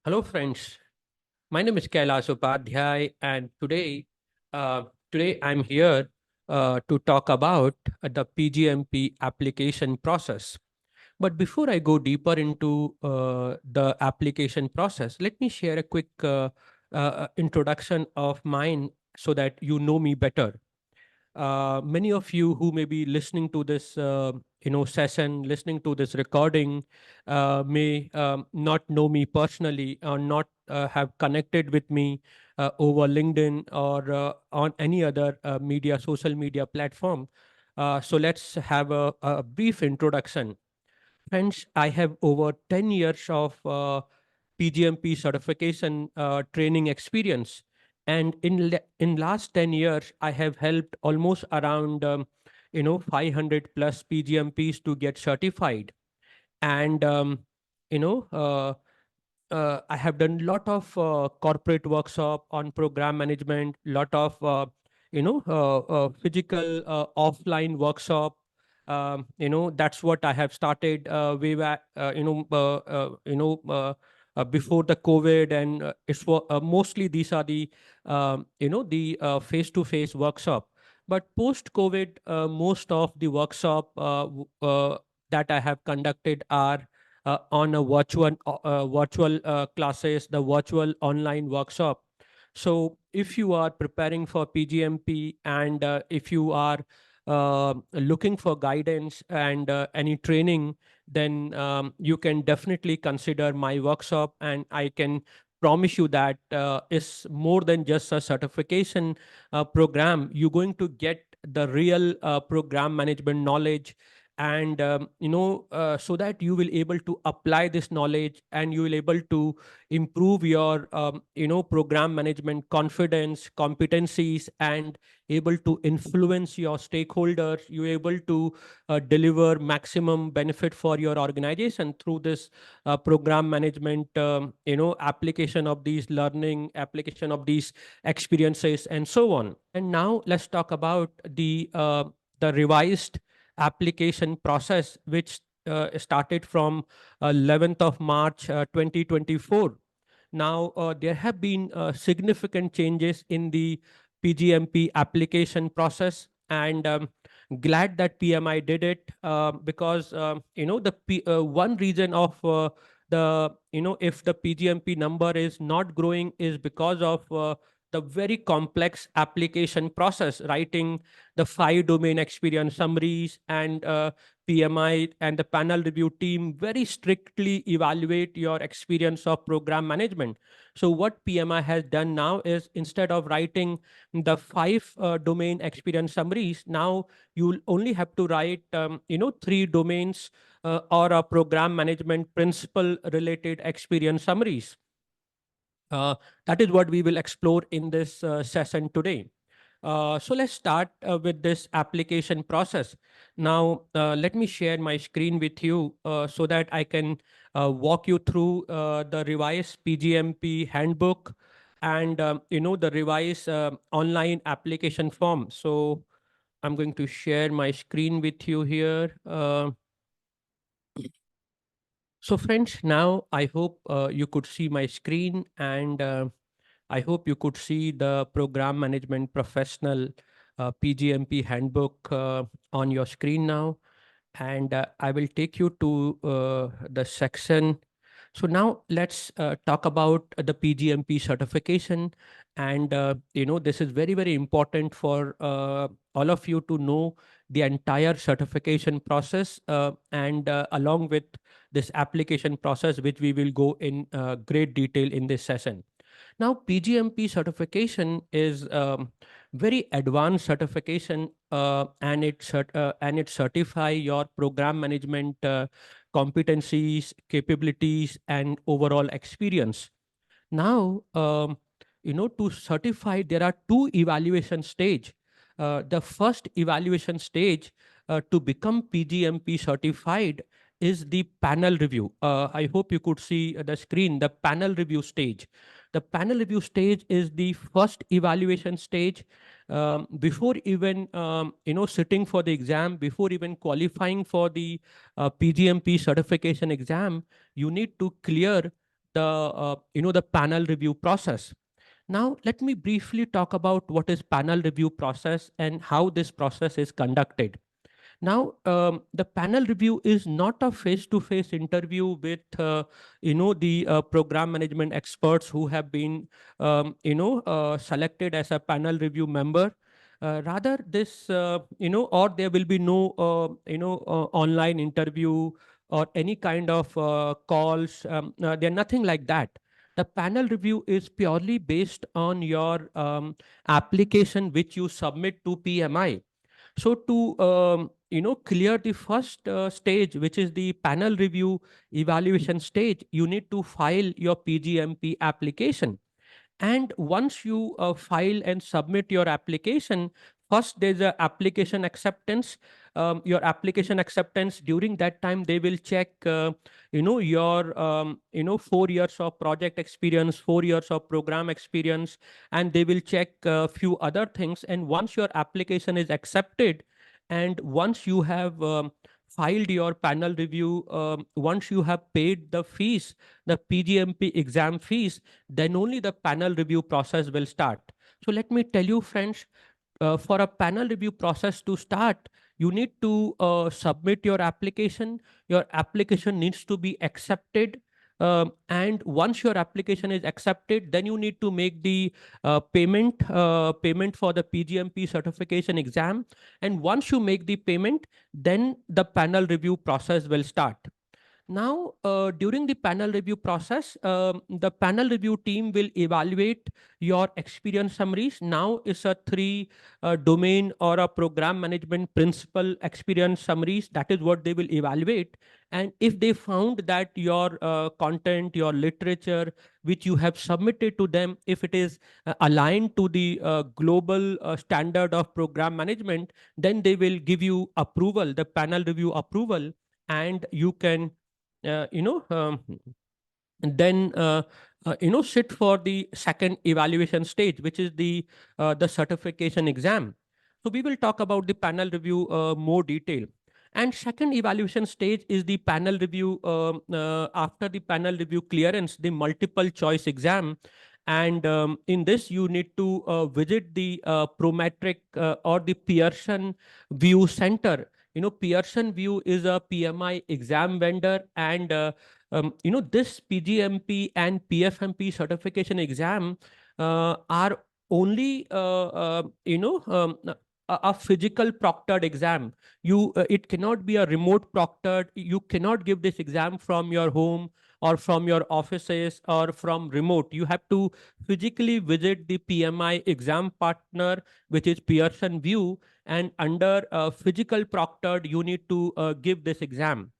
Hello, friends. My name is Kailash Upadhyay, and today I'm here to talk about the PGMP application process. But before I go deeper into the application process, let me share a quick introduction of mine so that you know me better. Many of you who may be listening to this session, listening to this recording, may not know me personally or not have connected with me over LinkedIn or on any other social media platform. So let's have a brief introduction. Friends, I have over 10 years of PGMP certification training experience. And in last 10 years, I have helped almost around 500 plus PGMPs to get certified. And you know I have done lot of corporate workshop on program management, lot of physical offline workshop. That's what I have started way back. Before the COVID, and it's for mostly these are the the face-to-face workshop. But post COVID, most of the workshop that I have conducted are on a virtual classes, the virtual online workshop. So if you are preparing for PGMP, and if you are looking for guidance and any training, then you can definitely consider my workshop, and I can promise you that it's more than just a certification program. You're going to get the real program management knowledge, and so that you will able to apply this knowledge, and you will able to improve your program management confidence, competencies, and able to influence your stakeholders. You able to deliver maximum benefit for your organization through this program management application of these learning, application of these experiences, and so on. And now let's talk about the revised application process, which started from 11th of March 2024. Now, there have been significant changes in the PGMP application process, and glad that PMI did it, because one reason of if the PGMP number is not growing is because of the very complex application process, writing the 5 domain experience summaries, and PMI and the panel review team very strictly evaluate your experience of program management. So what PMI has done now is, instead of writing the 5 domain experience summaries, now you'll only have to write 3 domains or a program management principle related experience summaries. That is what we will explore in this session today. So let's start with this application process. Now, let me share my screen with you so that I can walk you through the revised PGMP handbook, and the revised online application form. So I'm going to share my screen with you here. So friends, now I hope you could see my screen, and I hope you could see the Program Management Professional PGMP handbook on your screen now. And I will take you to the section. So now let's talk about the PGMP certification. And, this is very, very important for all of you to know the entire certification process, and along with this application process, which we will go in great detail in this session. Now, PGMP certification is very advanced certification, and it certify your program management competencies, capabilities, and overall experience. Now, to certify, there are 2 evaluation stage. The first evaluation stage to become PGMP certified is the panel review. I hope you could see the screen, the panel review stage. The panel review stage is the first evaluation stage. Before even sitting for the exam, before even qualifying for the PGMP certification exam, you need to clear the panel review process. Now, let me briefly talk about what is panel review process and how this process is conducted. Now, the panel review is not a face-to-face interview with, the program management experts who have been, selected as a panel review member. Rather, this, or there will be no, online interview or any kind of calls. They're nothing like that. The panel review is purely based on your application which you submit to PMI. So to clear the first stage, which is the panel review evaluation stage, you need to file your PgMP application. And once you file and submit your application, first there's a application acceptance. Your application acceptance, during that time they will check your 4 years of project experience, 4 years of program experience, and they will check a few other things. And once your application is accepted, and once you have filed your panel review, once you have paid the fees, the PGMP exam fees, then only the panel review process will start. So let me tell you, friends, for a panel review process to start, you need to submit your application. Your application needs to be accepted. And once your application is accepted, then you need to make the payment for the PGMP certification exam. And once you make the payment, then the panel review process will start. Now, during the panel review process, the panel review team will evaluate your experience summaries. Now it's a three domain or a program management principle experience summaries. That is what they will evaluate. And if they found that your content, your literature, which you have submitted to them, if it is aligned to the global standard of program management, then they will give you approval, the panel review approval, and you can uh, you know um, and then sit for the second evaluation stage, which is the certification exam. So we will talk about the panel review more detail. And second evaluation stage is the panel review. After the panel review clearance, the multiple choice exam. And in this you need to visit the Prometric or the Pearson View Center. Pearson View is a PMI exam vendor, and this PGMP and PFMP certification exam are only a physical proctored exam. It cannot be a remote proctored. You cannot give this exam from your home or from your offices or from remote. You have to physically visit the PMI exam partner, which is Pearson View, and under physical proctored, you need to give this exam.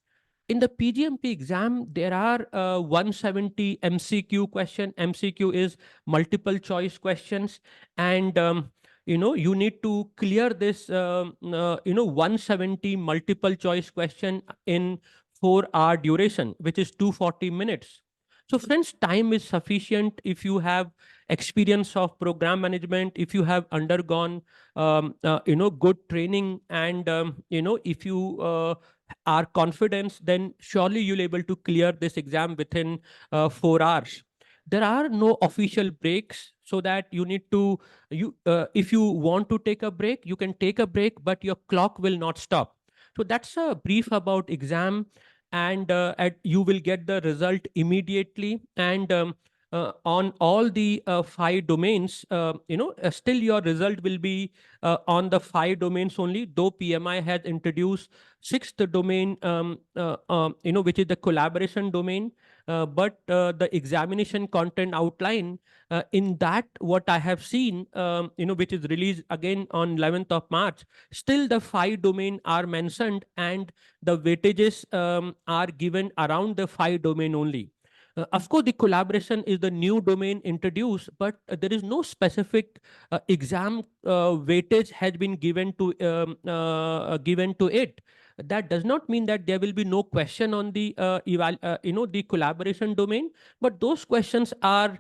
In the PGMP exam, there are 170 MCQ question. MCQ is multiple choice questions, and you need to clear this 170 multiple choice question in 4 hour duration, which is 240 minutes. So friends, time is sufficient if you have experience of program management, if you have undergone good training, and if you are confident, then surely you'll able to clear this exam within 4 hours. There are no official breaks, so that you need to, if you want to take a break, you can take a break, but your clock will not stop. So that's a brief about exam, and you will get the result immediately. And on all the 5 domains, still your result will be on the 5 domains only, though PMI has introduced sixth domain, which is the collaboration domain. But the examination content outline, in that, what I have seen, which is released again on 11th of March, still the 5 domain are mentioned, and the weightages are given around the 5 domain only. Of course, the collaboration is the new domain introduced, but there is no specific exam weightage has been given to it. That does not mean that there will be no question on the the collaboration domain, but those questions are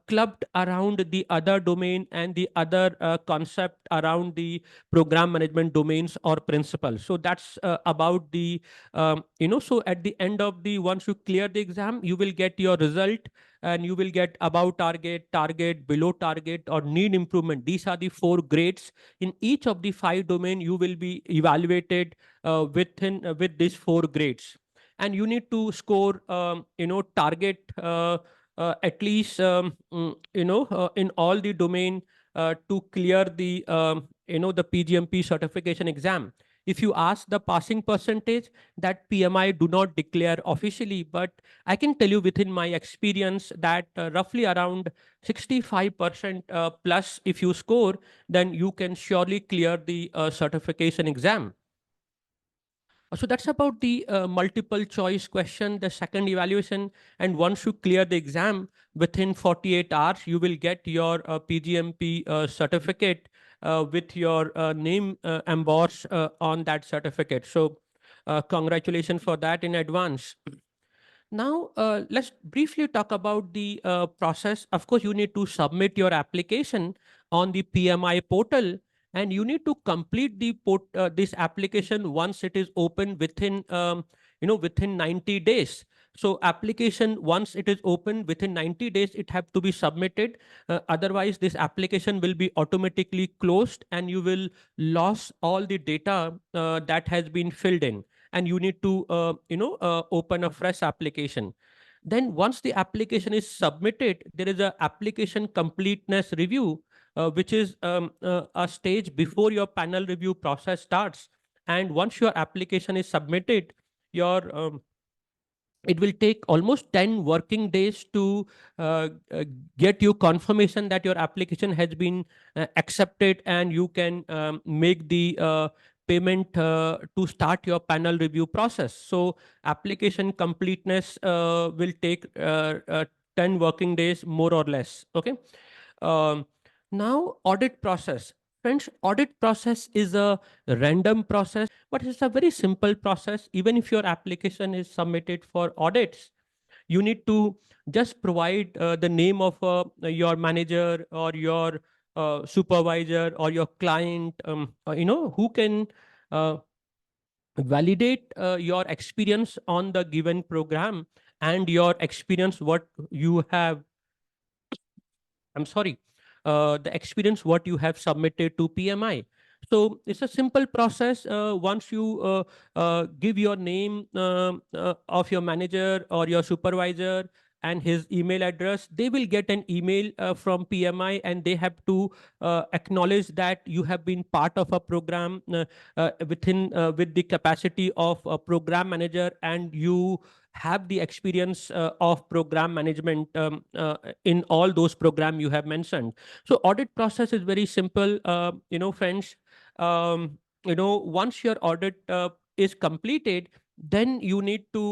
clubbed around the other domain and the other concept around the program management domains or principles. So that's about the so at the end of the, once you clear the exam, you will get your result, and you will get above target, target, below target, or need improvement. These are the 4 grades. In each of the 5 domain, you will be evaluated with these 4 grades, and you need to score target at least in all the domain to clear the the PgMP certification exam. If you ask the passing percentage, that PMI do not declare officially, but I can tell you within my experience that roughly around 65% plus if you score, then you can surely clear the certification exam. So that's about the multiple choice question, the second evaluation. And once you clear the exam, within 48 hours, you will get your PGMP certificate with your name embossed on that certificate. So congratulations for that in advance. Now, let's briefly talk about the process. Of course, you need to submit your application on the PMI portal, and you need to complete the this application once it is open within within 90 days. So application, once it is open within 90 days, it have to be submitted. Otherwise, this application will be automatically closed, and you will lose all the data that has been filled in, and you need to open a fresh application. Then once the application is submitted, there is a application completeness review, which is a stage before your panel review process starts. And once your application is submitted, your it will take almost 10 working days to get you confirmation that your application has been accepted, and you can make the payment to start your panel review process. So application completeness will take 10 working days, more or less. Okay. Um, Now, audit process. Friends, audit process is a random process, but it's a very simple process. Even if your application is submitted for audits, you need to just provide the name of your manager or your supervisor or your client, who can uh, validate your experience on the given program, and your experience, what you have, I'm sorry, the experience what you have submitted to PMI. So it's a simple process. Once you give your name of your manager or your supervisor and his email address, they will get an email from PMI, and they have to acknowledge that you have been part of a program with the capacity of a program manager, and you have the experience of program management in all those programs you have mentioned. So audit process is very simple, friends. Once your audit is completed, then you need to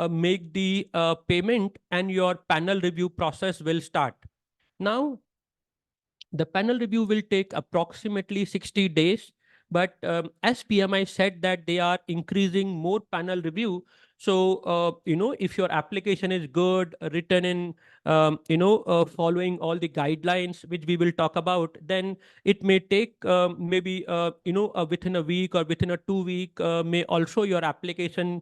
make the payment, and your panel review process will start. Now, the panel review will take approximately 60 days, but as PMI said that they are increasing more panel review. So, if your application is good, written in, following all the guidelines, which we will talk about, then it may take maybe, within a week or within a 2 week, may also your application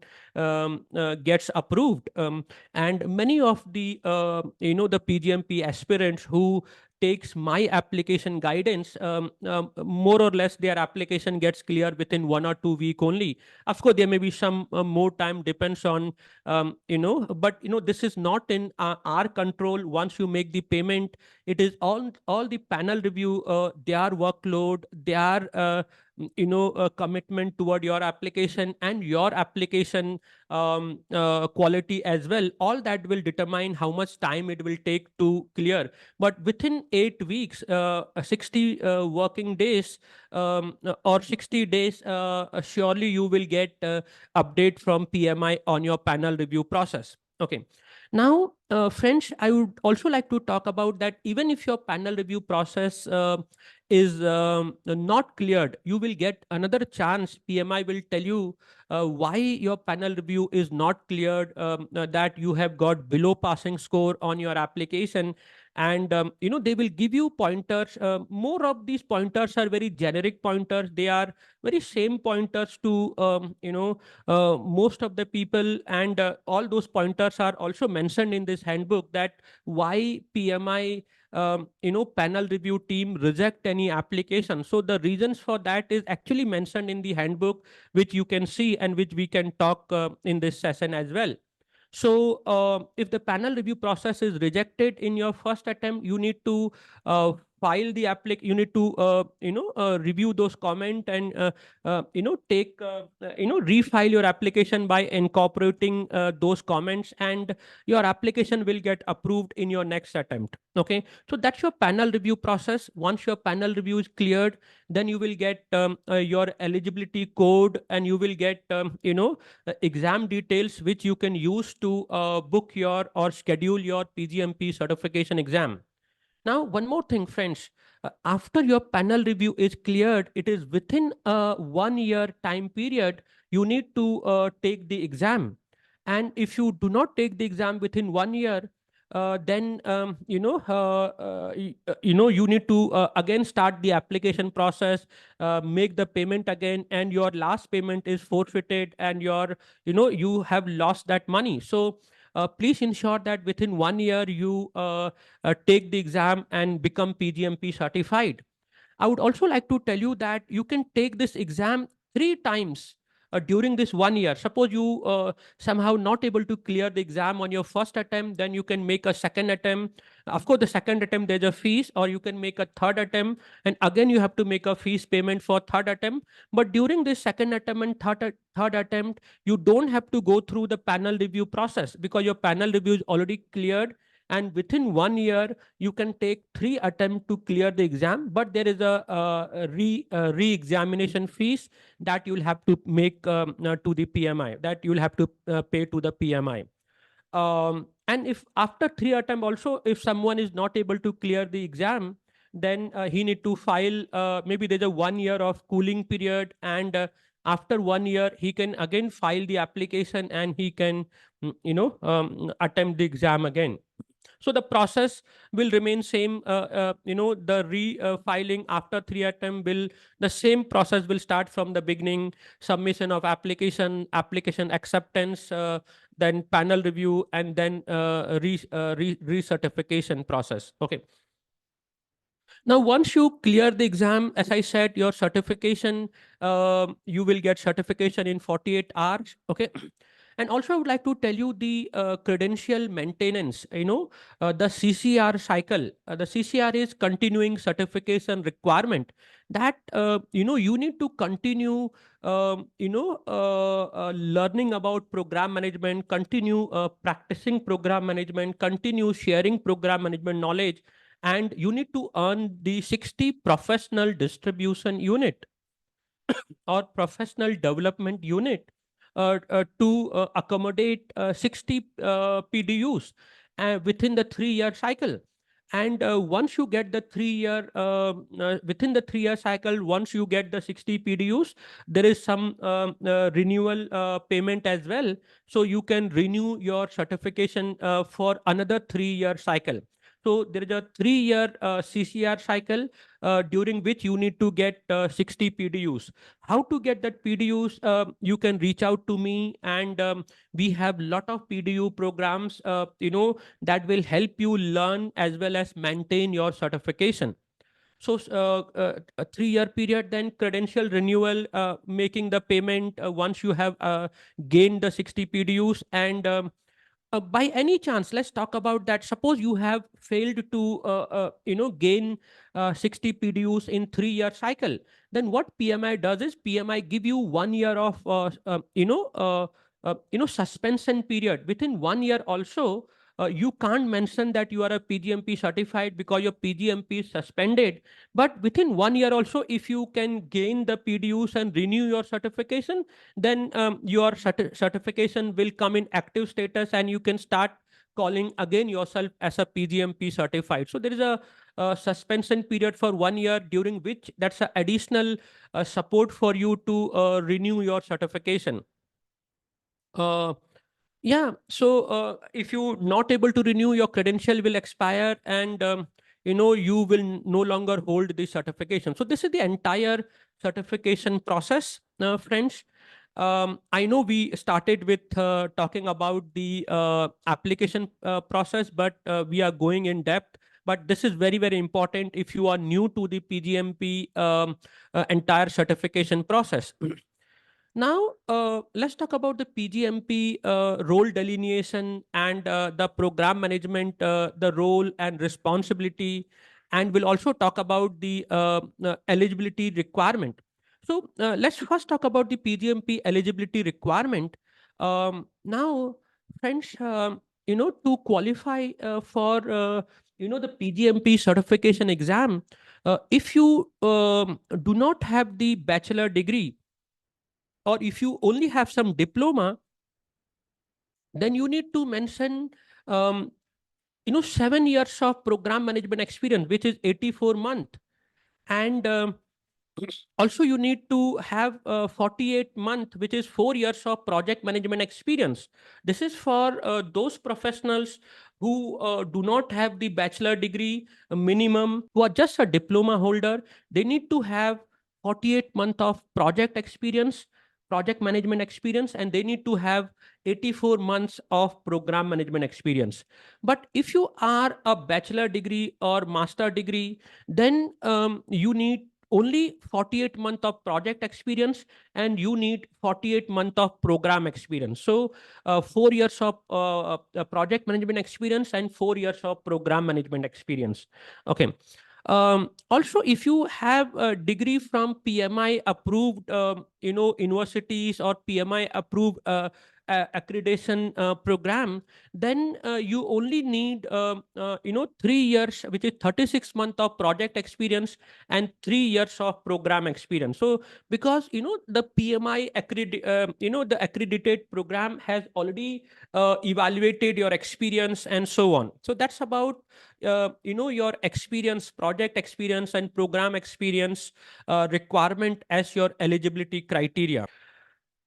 gets approved. And many of the, the PGMP aspirants who takes my application guidance, more or less their application gets clear within 1 or 2 week only. Of course, there may be some more time, depends on, but this is not in our control. Once you make the payment, it is all the panel review, their workload, their commitment toward your application, and your application quality as well. All that will determine how much time it will take to clear. But within 8 weeks, 60 working days, or 60 days, surely you will get update from PMI on your panel review process. Okay. Now, friends, I would also like to talk about that even if your panel review process is not cleared, you will get another chance. PMI will tell you why your panel review is not cleared, that you have got below passing score on your application. And, they will give you pointers. More of these pointers are very generic pointers. They are very same pointers to, most of the people, and all those pointers are also mentioned in this handbook, that why PMI panel review team reject any application. So the reasons for that is actually mentioned in the handbook, which you can see and which we can talk in this session as well. So if the panel review process is rejected in your first attempt, you need to file the application. You need to review those comment, and take refile your application by incorporating those comments, and your application will get approved in your next attempt. Okay, so that's your panel review process. Once your panel review is cleared, then you will get your eligibility code, and you will get exam details which you can use to book your or schedule your PgMP certification exam. Now, one more thing, friends. After your panel review is cleared, it is within a 1 year time period, you need to take the exam. And if you do not take the exam within 1 year, then you need to again start the application process, make the payment again, and your last payment is forfeited, and you have lost that money. So please ensure that within 1 year you take the exam and become PgMP certified. I would also like to tell you that you can take this exam 3 times during this 1 year. Suppose you somehow not able to clear the exam on your first attempt, then you can make a second attempt. Of course, the second attempt there's a fees, or you can make a third attempt, and again you have to make a fees payment for third attempt. But during this second attempt and third attempt, you don't have to go through the panel review process, because your panel review is already cleared, and within 1 year you can take 3 attempts to clear the exam. But there is a re-examination fees that you'll have to make to the PMI, that you'll have to pay to the PMI. And if after 3 attempts also, if someone is not able to clear the exam, then he need to file, maybe there's a 1 year of cooling period, and after 1 year he can again file the application, and he can attempt the exam again. So the process will remain same. The refiling after 3 attempt will, the same process will start from the beginning: submission of application acceptance, then panel review, and then recertification process. Okay. Now, once you clear the exam, as I said, your certification, you will get certification in 48 hours. Okay. And also, I would like to tell you the credential maintenance, the CCR cycle. The CCR is continuing certification requirement, that, you need to continue, learning about program management, continue practicing program management, continue sharing program management knowledge, and you need to earn the 60 professional distribution unit or professional development unit to accommodate 60 PDUs within the 3 year cycle. And once you get the 3 year, within the 3 year cycle, once you get the 60 PDUs, there is some renewal payment as well. So you can renew your certification for another 3 year cycle. So there is a 3 year CCR cycle during which you need to get 60 PDUs. How to get that PDUs? You can reach out to me, and we have a lot of PDU programs, that will help you learn as well as maintain your certification. So a 3 year period, then credential renewal, making the payment once you have gained the 60 PDUs. And by any chance, let's talk about that. Suppose you have failed to gain 60 PDUs in 3 year cycle. Then what PMI does is, PMI give you 1 year of suspension period. Within 1 year also, you can't mention that you are a PGMP certified because your PGMP is suspended. But within 1 year also, if you can gain the PDUs and renew your certification, then your certification will come in active status and you can start calling again yourself as a PGMP certified. So there is a suspension period for 1 year, during which that's an additional support for you to renew your certification. Uh, yeah, so if you not able to renew, your credential will expire, and you will no longer hold the certification. So this is the entire certification process, friends. I know we started with talking about the application process, but we are going in depth. But this is very, very important if you are new to the PGMP entire certification process. Now, let's talk about the PGMP role delineation and the program management, the role and responsibility, and we'll also talk about the eligibility requirement. So let's first talk about the PGMP eligibility requirement. Now, friends, to qualify for the PGMP certification exam, if you do not have the bachelor degree, or if you only have some diploma, then you need to mention 7 years of program management experience, which is 84 month. And also you need to have 48 month, which is 4 years of project management experience. This is for those professionals who do not have the bachelor degree minimum, who are just a diploma holder. They need to have 48 month of project experience, project management experience, and they need to have 84 months of program management experience. But if you are a bachelor degree or master degree, then you need only 48 month of project experience, and you need 48 month of program experience. So 4 years of project management experience and 4 years of program management experience. Okay. Also, if you have a degree from PMI approved universities, or PMI approved accreditation program, then you only need 3 years, which is 36 months of project experience and 3 years of program experience. So because the PMI the accredited program has already evaluated your experience and so on. So that's about your experience, project experience and program experience requirement as your eligibility criteria.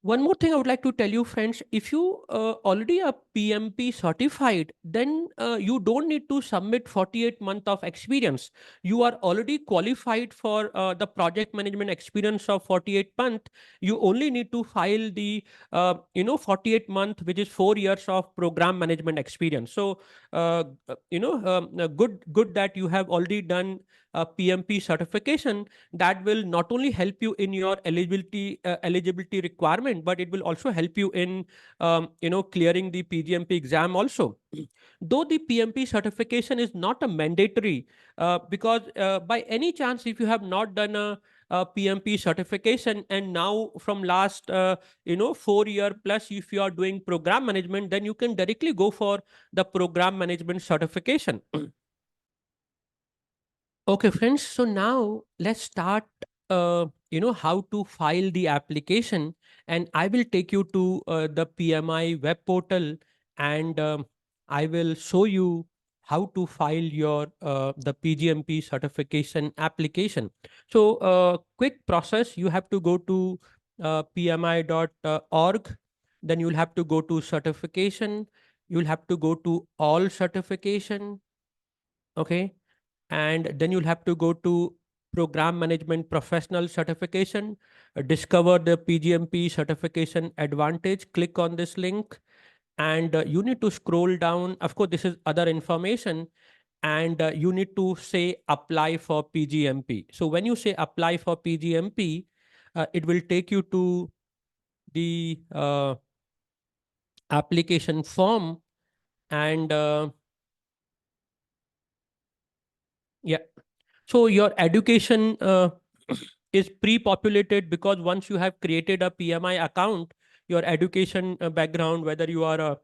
One more thing I would like to tell you, friends, if you already are PMP certified, then you don't need to submit 48 month of experience. You are already qualified for the project management experience of 48 month. You only need to file the 48 month, which is 4 years of program management experience. So good that you have already done a PMP certification. That will not only help you in your eligibility requirement, but it will also help you in clearing the PGMP exam also. Though the PMP certification is not a mandatory, because by any chance, if you have not done a PMP certification, and now from last 4 year plus, if you are doing program management, then you can directly go for the program management certification. Okay, friends. So now let's start, how to file the application. And I will take you to the PMI web portal, and I will show you how to file your the PGMP certification application. So quick process, you have to go to pmi.org. Then you'll have to go to certification. You'll have to go to all certification. Okay, and then you'll have to go to program management professional certification, discover the PGMP certification advantage, click on this link, and you need to scroll down. Of course, this is other information, and you need to say apply for PGMP. So when you say apply for PGMP, it will take you to the application form, and yeah. So your education is pre-populated, because once you have created a PMI account, your education background, whether you are a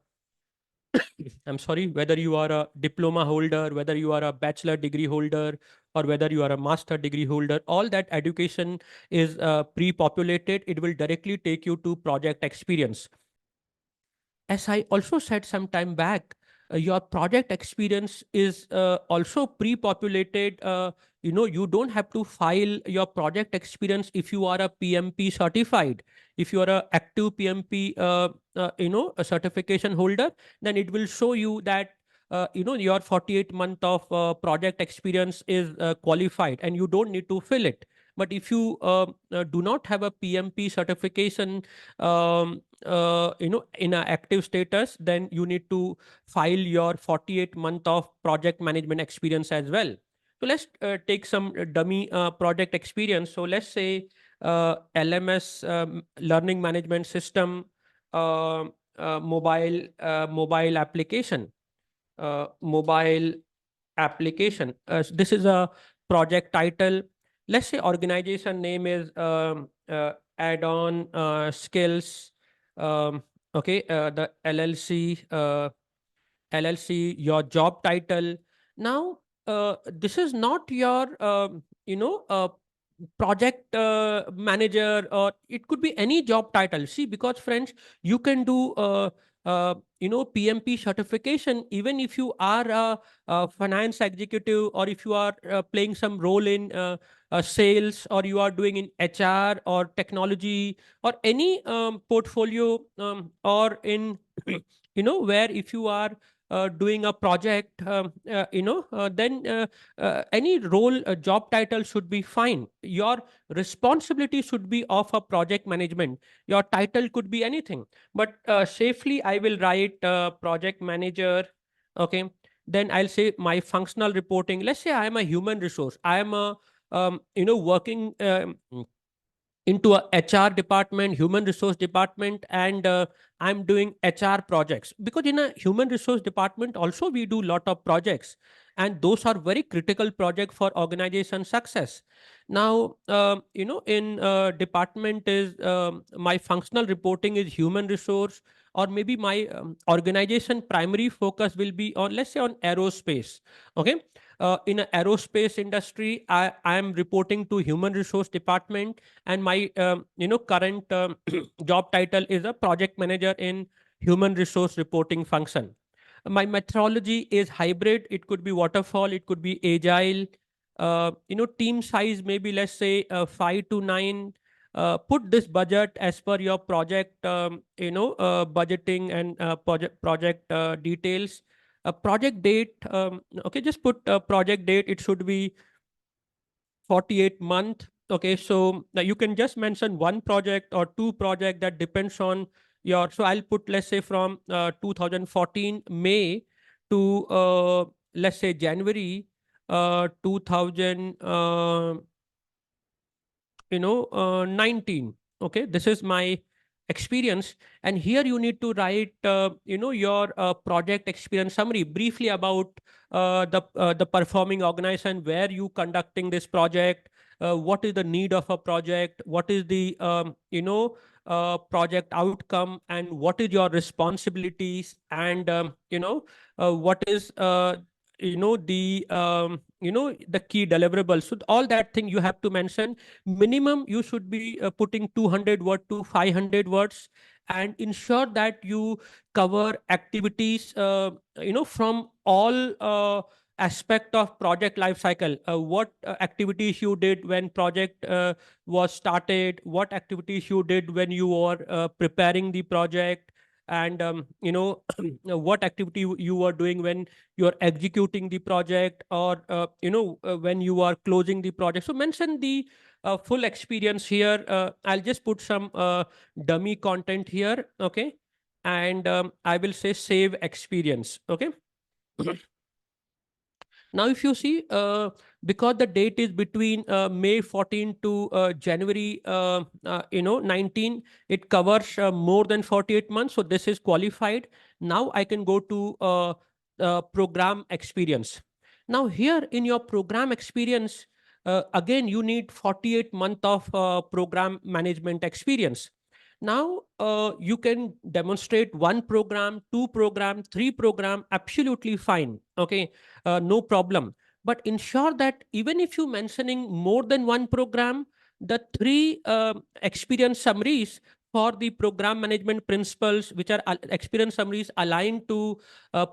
I'm sorry, whether you are a diploma holder, whether you are a bachelor degree holder, or whether you are a master degree holder, all that education is pre-populated. It will directly take you to project experience. As I also said some time back, your project experience is also pre-populated. You don't have to file your project experience if you are a PMP certified. If you are a active PMP, a certification holder, then it will show you that your 48 month of project experience is qualified, and you don't need to fill it. But if you do not have a PMP certification, in an active status, then you need to file your 48 month of project management experience as well. So let's take some dummy project experience. So let's say LMS, learning management system, mobile application, mobile application. This is a project title. Let's say organization name is add-on skills. Okay, the LLC, your job title. Now, this is not your, project manager, or it could be any job title. See, because friends, you can do, PMP certification even if you are a finance executive, or if you are playing some role in sales, or you are doing in HR or technology, or any portfolio, or in where if you are doing a project, then any role, job title should be fine. Your responsibility should be of a project management. Your title could be anything, but safely I will write project manager. Okay, then I'll say my functional reporting. Let's say I am a human resource. I am a working into a HR department, human resource department, and I'm doing HR projects, because in a human resource department also we do lot of projects, and those are very critical project for organization success. Now, in department is, my functional reporting is human resource, or maybe my organization primary focus will be on, let's say, on aerospace. Okay, in a aerospace industry, I am reporting to human resource department, and my current job title is a project manager in human resource reporting function. My methodology is hybrid. It could be waterfall, it could be agile. Team size maybe, let's say, 5 to 9. Put this budget as per your project, budgeting, and project details. Project date, okay, just put project date. It should be 48 month. Okay, so now you can just mention one project or two project, that depends on your. So I'll put, let's say, from 2014 May to, let's say, January 2000, 19. Okay, this is my experience. And here you need to write your project experience summary, briefly about the performing organization, where you conducting this project, what is the need of a project, what is the project outcome, and what is your responsibilities, and what is the key deliverables. So all that thing you have to mention. Minimum you should be putting 200 word to 500 words, and ensure that you cover activities from all aspect of project life cycle. What activities you did when project was started, what activities you did when you were preparing the project, and what activity you were doing when you're executing the project, or when you are closing the project. So mention the full experience here. I'll just put some dummy content here. Okay, and I will say save experience. Okay. Now, if you see, because the date is between May 14 to January 19, it covers more than 48 months. So this is qualified. Now I can go to program experience. Now here in your program experience, again, you need 48 month of program management experience. Now, you can demonstrate one program, two program, three program, absolutely fine. Okay, no problem. But ensure that even if you mentioning more than one program, the three experience summaries for the program management principles, which are experience summaries aligned to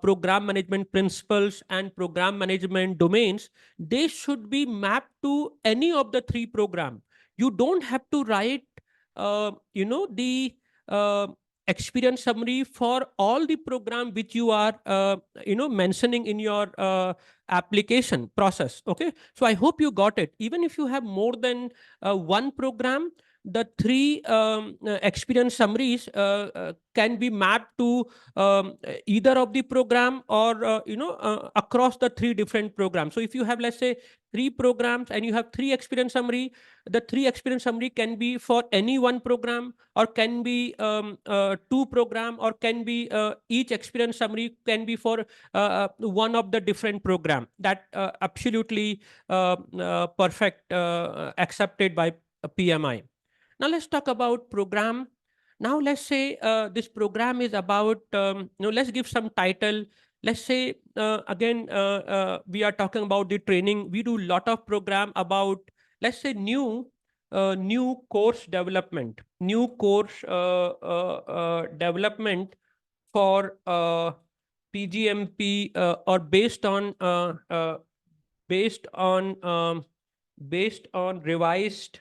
program management principles and program management domains, they should be mapped to any of the three program. You don't have to write the uh, experience summary for all the program which you are mentioning in your application process. Okay, so I hope you got it. Even if you have more than one program, the three experience summaries can be mapped to either of the program, or across the three different programs. So if you have, let's say, three programs and you have three experience summary, the three experience summary can be for any one program, or can be two program, or can be each experience summary can be for one of the different program. That absolutely perfect, accepted by PMI. Now let's talk about program. Now let's say this program is about, let's give some title. Let's say, again, we are talking about the training. We do a lot of program about, let's say, new course development, new course development for PgMP, or based on based on revised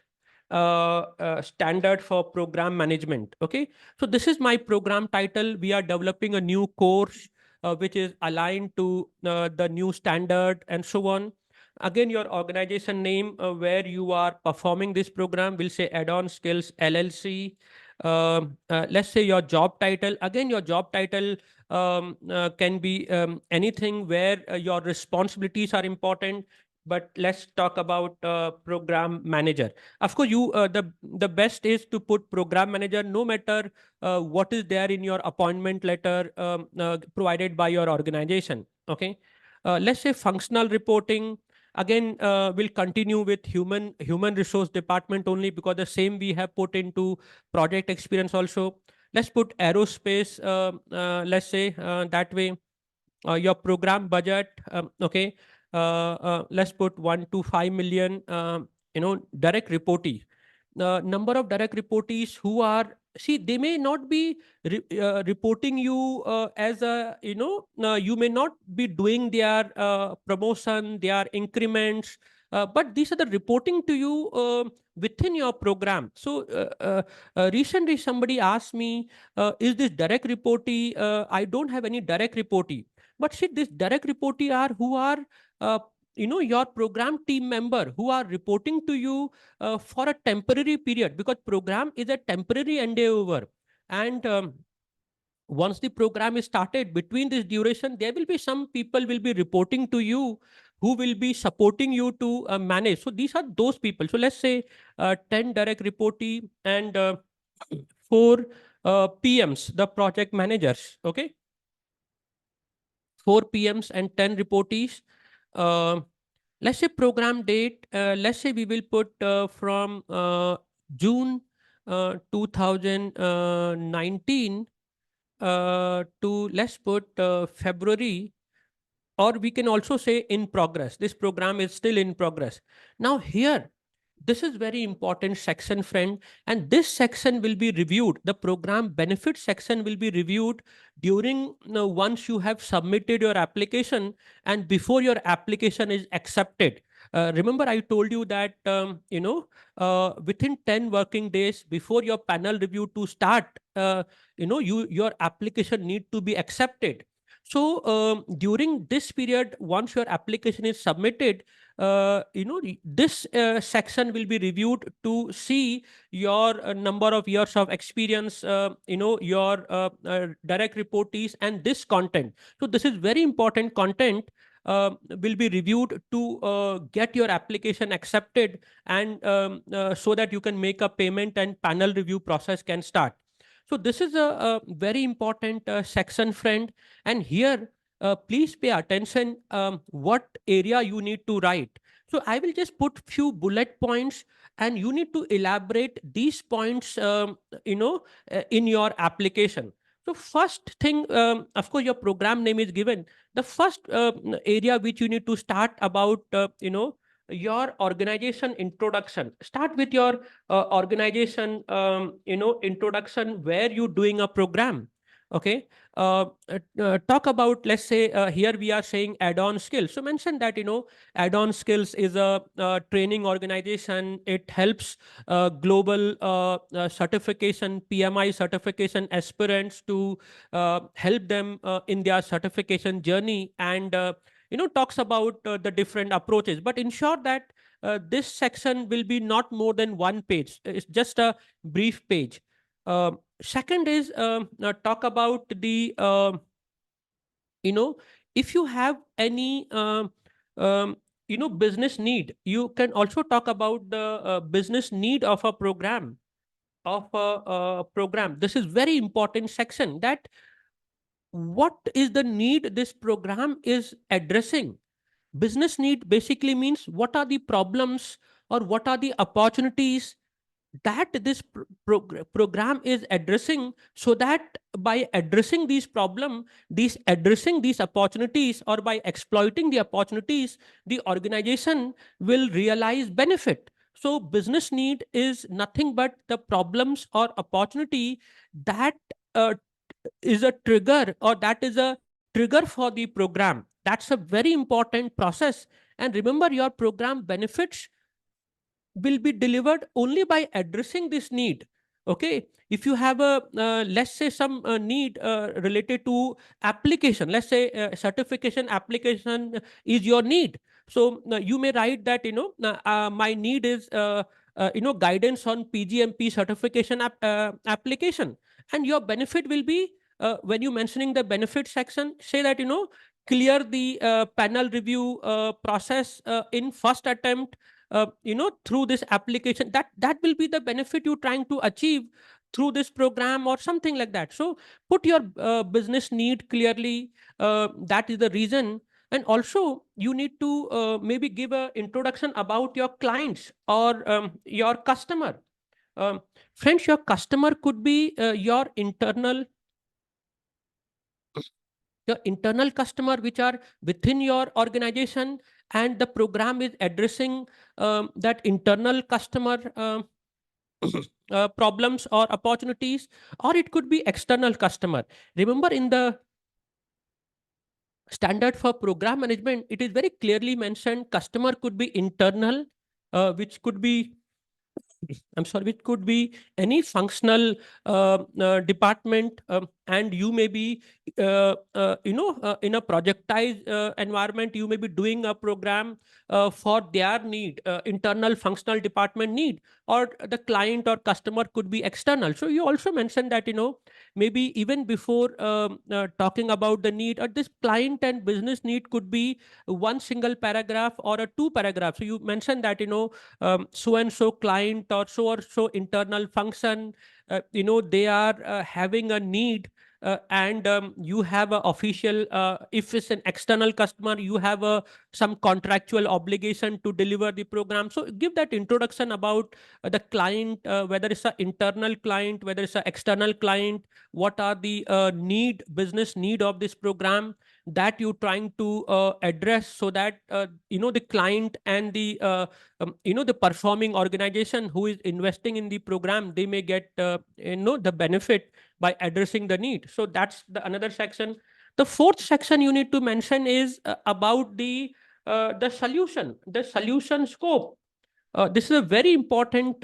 standard for program management. Okay, so this is my program title. We are developing a new course which is aligned to the new standard and so on. Again, your organization name where you are performing this program will say Add-on Skills LLC. Let's say your job title. Again, your job title can be anything where your responsibilities are important. But let's talk about program manager. Of course, the best is to put program manager, no matter what is there in your appointment letter provided by your organization. Okay, let's say functional reporting. Again, we'll continue with human resource department only, because the same we have put into project experience also. Let's put aerospace. Let's say that way. Your program budget. Okay, let's put 1 to 5 million. Direct reportee. Number of direct reportees who are, see, they may not be reporting you as a, you may not be doing their promotion, their increments, but these are the reporting to you within your program. So recently somebody asked me, is this direct reportee? I don't have any direct reportee. But see, this direct reportee are who are uh, your program team member, who are reporting to you for a temporary period, because program is a temporary endeavor. And once the program is started, between this duration, there will be some people will be reporting to you, who will be supporting you to manage. So these are those people. So let's say 10 direct reportee and 4 PMs, the project managers. Okay, 4 PMs and 10 reportees. Uh, let's say program date. Let's say we will put from June 2019 to, let's put February, or we can also say in progress. This program is still in progress. Now here, this is very important section, friend, and this section will be reviewed. The program benefit section will be reviewed during, once you have submitted your application and before your application is accepted. Remember, I told you that within 10 working days before your panel review to start, your application need to be accepted. So during this period, once your application is submitted, this section will be reviewed to see your number of years of experience, your direct reportees, and this content. So this is very important content. Will be reviewed to get your application accepted, and so that you can make a payment and panel review process can start. So this is a very important section, friend. And here, please pay attention what area you need to write. So I will just put few bullet points, and you need to elaborate these points, in your application. So first thing, of course, your program name is given. The first area which you need to start about, your organization introduction. Start with your organization, introduction, where you doing a program. Okay. Talk about, let's say, here we are saying add-on skills. So mention that, add-on skills is a training organization. It helps global certification, PMI certification aspirants to help them in their certification journey, and talks about the different approaches. But ensure that this section will be not more than one page. It's just a brief page. Second is, talk about the you know if you have any business need, you can also talk about the business need of a program, this is very important section, that what is the need this program is addressing. Business need basically means what are the problems or what are the opportunities that this program is addressing, so that by addressing these problem, these addressing these opportunities, or by exploiting the opportunities, the organization will realize benefit. So business need is nothing but the problems or opportunity that is a trigger, or that is a trigger for the program. That's a very important process. And remember, your program benefits will be delivered only by addressing this need. Okay. If you have a let's say some need related to application, let's say certification application is your need. So you may write that, my need is guidance on PgMP certification application. And your benefit will be, when you mentioning the benefit section, say that, clear the panel review process in first attempt, through this application. That will be the benefit you're trying to achieve through this program, or something like that. So put your business need clearly. That is the reason. And also you need to maybe give a introduction about your clients, or your customer. Friends, your customer could be your internal customer, which are within your organization, and the program is addressing that internal customer problems or opportunities. Or it could be external customer. Remember, in the standard for program management, it is very clearly mentioned customer could be internal, which could be, I'm sorry, it could be any functional department, and you may be, in a projectized environment, you may be doing a program for their need, internal functional department need, or the client or customer could be external. So you also mentioned that, maybe even before talking about the need, or this client and business need could be one single paragraph or a two paragraphs. So you mentioned that, so and so client or so internal function, they are having a need, and you have a official, if it's an external customer, you have some contractual obligation to deliver the program. So give that introduction about the client, whether it's an internal client, whether it's an external client, what are the business need of this program that you're trying to address, so that the client and the performing organization who is investing in the program, they may get the benefit by addressing the need. So that's the another section. The fourth section you need to mention is about the solution scope. This is a very important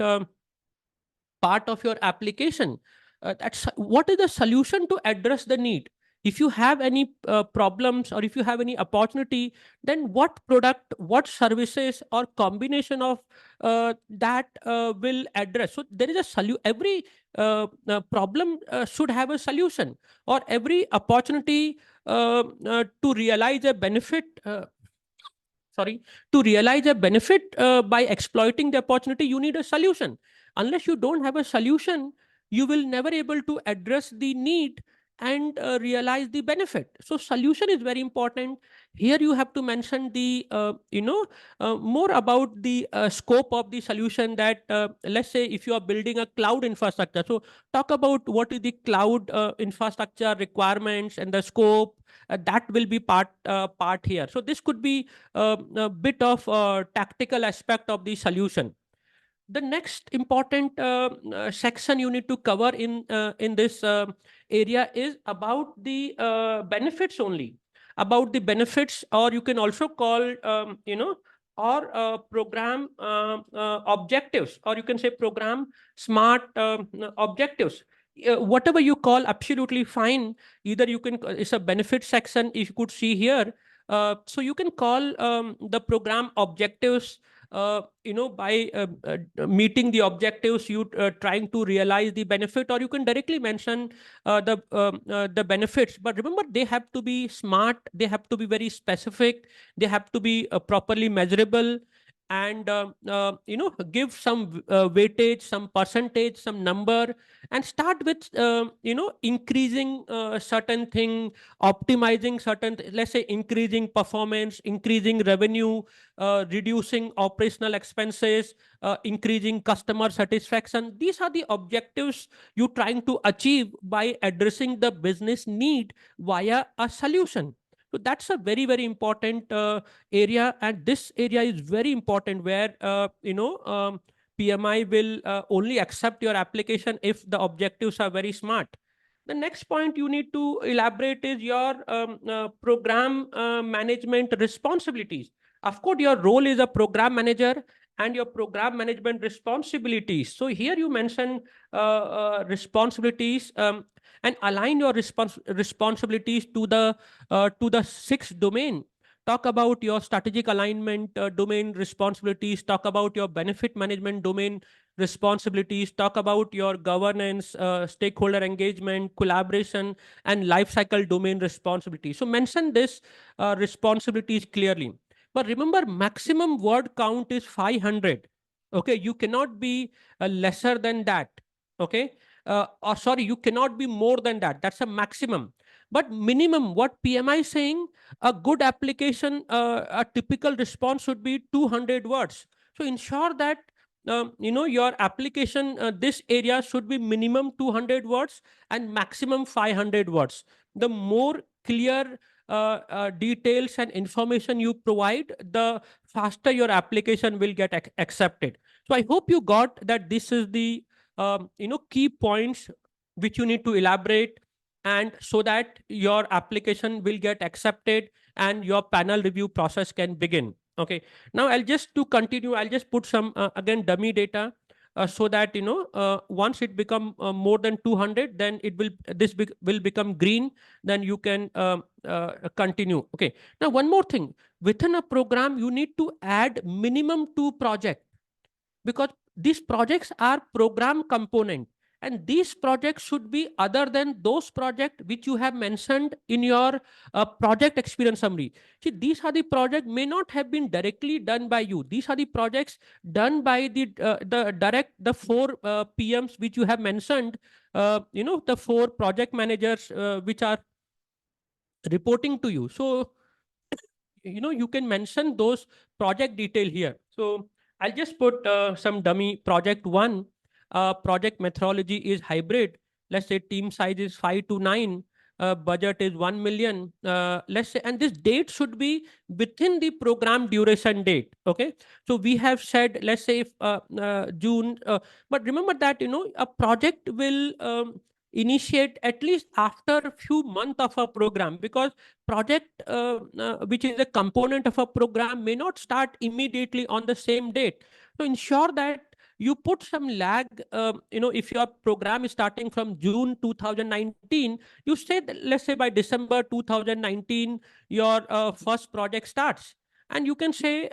part of your application. That's what is the solution to address the need. If you have any problems, or if you have any opportunity, then what product, what services, or combination of that will address. So there is a solution. Every problem should have a solution, or every opportunity to realize a benefit. Sorry, to realize a benefit by exploiting the opportunity, you need a solution. Unless you don't have a solution, you will never able to address the need, and realize the benefit. So solution is very important. Here you have to mention the more about the scope of the solution, that let's say if you are building a cloud infrastructure, so talk about what is the cloud infrastructure requirements and the scope. That will be part here. So this could be a bit of tactical aspect of the solution. The next important section you need to cover in this area is about the benefits only, about the benefits, or you can also call or program objectives, or you can say program smart objectives. Whatever you call, absolutely fine. Either you can, it's a benefit section, if you could see here. So you can call the program objectives, by meeting the objectives, you trying to realize the benefit, or you can directly mention the benefits. But remember, they have to be smart, they have to be very specific, they have to be properly measurable, and give some weightage, some percentage, some number, and start with increasing certain thing, optimizing certain, let's say increasing performance, increasing revenue, reducing operational expenses, increasing customer satisfaction. These are the objectives you're trying to achieve by addressing the business need via a solution. So that's a very, very important area. And this area is very important, where, PMI will only accept your application if the objectives are very smart. The next point you need to elaborate is your program management responsibilities. Of course, your role is a program manager, and your program management responsibilities. So here you mention responsibilities, and align your responsibilities to the sixth domain. Talk about your strategic alignment domain responsibilities. Talk about your benefit management domain responsibilities. Talk about your governance, stakeholder engagement, collaboration, and lifecycle domain responsibilities. So mention this responsibilities clearly. But remember, maximum word count is 500. Okay, you cannot be lesser than that. Okay, or sorry, you cannot be more than that. That's a maximum. But minimum, what PMI is saying, a good application, a typical response should be 200 words. So ensure that your application, this area should be minimum 200 words and maximum 500 words. The more clear details and information you provide, the faster your application will get accepted. So I hope you got that this is the key points which you need to elaborate, and so that your application will get accepted and your panel review process can begin. Okay, now I'll just to continue, I'll just put some again dummy data, so that once it become more than 200, then it will will become green, then you can continue. Okay, now one more thing, within a program you need to add minimum 2 projects, because these projects are program component, and these projects should be other than those projects which you have mentioned in your project experience summary. See, these are the projects may not have been directly done by you. These are the projects done by the 4 PMs which you have mentioned, the 4 project managers which are reporting to you. So you can mention those project detail here. So I'll just put some dummy project 1. Project methodology is hybrid. Let's say team size is 5 to 9. Budget is 1 million. Let's say, and this date should be within the program duration date. Okay. So we have said, let's say if, June, but remember that, a project will initiate at least after a few months of a program, because project which is a component of a program may not start immediately on the same date. So ensure that you put some lag. If your program is starting from June 2019, you say that, let's say by December 2019 your first project starts, and you can say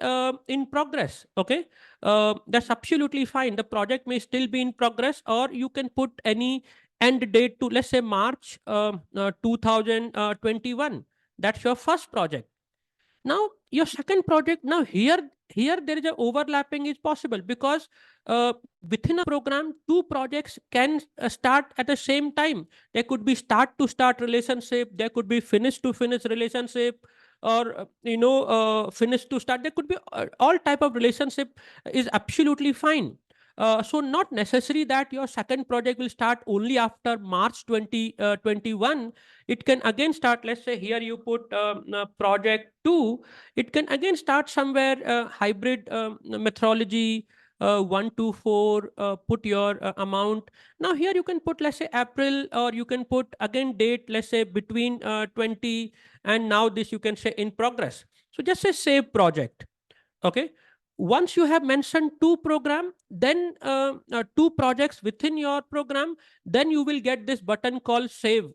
in progress. Okay, that's absolutely fine. The project may still be in progress, or you can put any end date to, let's say, March 2021. That's your first project. Now your second project, now here there is a overlapping is possible, because within a program, two projects can start at the same time. There could be start to start relationship, there could be finish to finish relationship, or finish to start. There could be all type of relationship is absolutely fine. So not necessary that your second project will start only after March 2021. It can again start, let's say here you put project 2, it can again start somewhere hybrid methodology, 1 to 4, put your amount. Now here you can put, let's say April, or you can put again date, let's say between 20, and now this you can say in progress. So just say save project. Okay, once you have mentioned two program, then two projects within your program, then you will get this button called save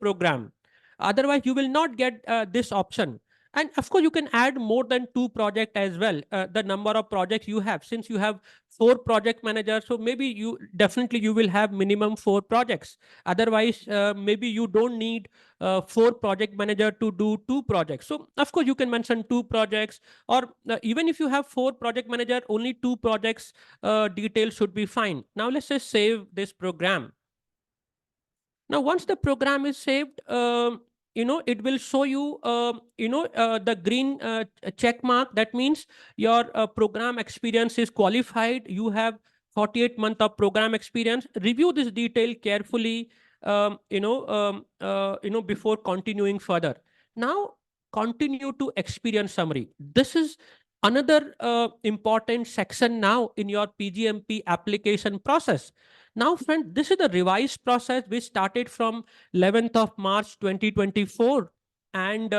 program. Otherwise you will not get this option. And of course you can add more than two project as well, the number of projects you have. Since you have four project managers, so maybe you definitely you will have minimum four projects. Otherwise maybe you don't need four project manager to do two projects. So of course you can mention two projects, or even if you have four project manager, only two projects details should be fine. Now let's say save this program. Now once the program is saved, it will show you the green check mark. That means your program experience is qualified. You have 48 month of program experience. Review this detail carefully, before continuing further. Now continue to experience summary. This is another important section now in your PgMP application process. Now, friend, this is the revised process which started from 11th of March 2024. And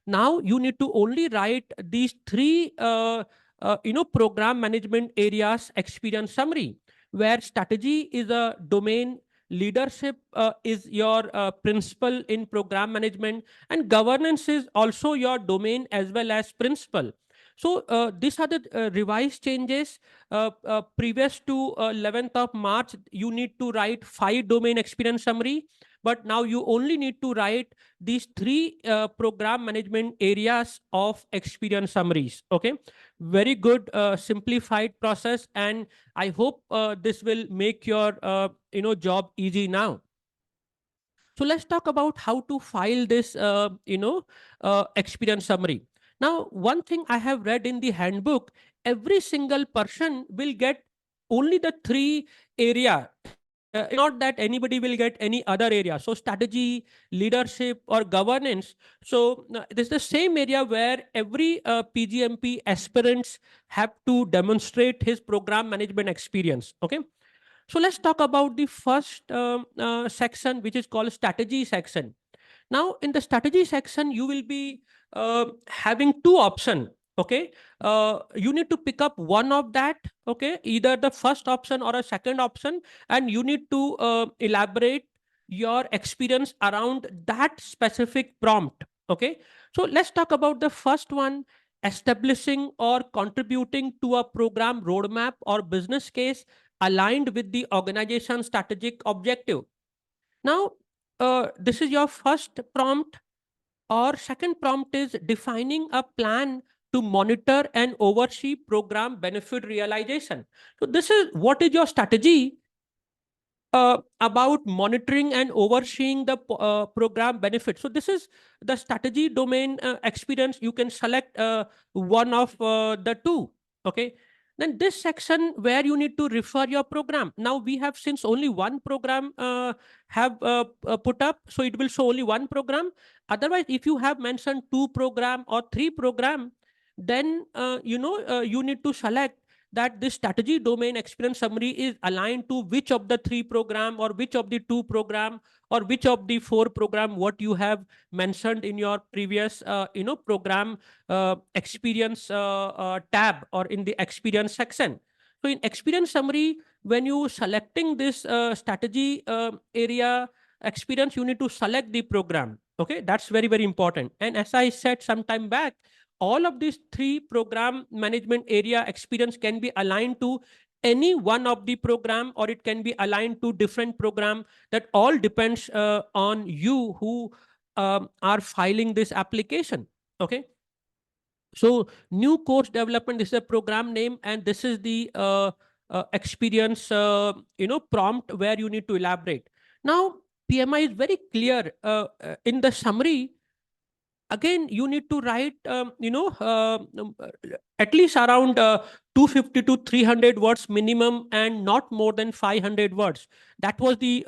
now you need to only write these three, program management areas experience summary, where strategy is a domain, leadership is your principle in program management, and governance is also your domain as well as principle. So these are the revised changes. Previous to 11th of March, you need to write 5 domain experience summary, but now you only need to write these 3 program management areas of experience summaries. Okay, very good simplified process, and I hope this will make your job easy now. So let's talk about how to file this experience summary. Now, one thing I have read in the handbook, every single person will get only the 3 area. Not that anybody will get any other area. So strategy, leadership, or governance. So this is the same area where every PGMP aspirants have to demonstrate his program management experience. Okay. So let's talk about the first section, which is called strategy section. Now, in the strategy section, you will be having two options. Okay, you need to pick up one of that. Okay, either the first option or a second option, and you need to elaborate your experience around that specific prompt. Okay, so let's talk about the first one: establishing or contributing to a program roadmap or business case aligned with the organization's strategic objective. Now, this is your first prompt. Or second prompt is defining a plan to monitor and oversee program benefit realization. So this is what is your strategy about monitoring and overseeing the program benefit. So this is the strategy domain experience. You can select one of the two. Okay. Then this section where you need to refer your program. Now we have, since only one program have put up, so it will show only one program. Otherwise, if you have mentioned two program or three program, then you need to select that this strategy domain experience summary is aligned to which of the three program, or which of the two program, or which of the four program what you have mentioned in your previous program experience tab, or in the experience section. So in experience summary, when you selecting this strategy area experience, you need to select the program. Okay, that's very, very important. And as I said some time back, all of these three program management area experience can be aligned to any one of the program, or it can be aligned to different program. That all depends on you who are filing this application. Okay. So new course development, this is a program name, and this is the experience prompt where you need to elaborate. Now PMI is very clear in the summary. Again, you need to write at least around 250 to 300 words minimum, and not more than 500 words. That was the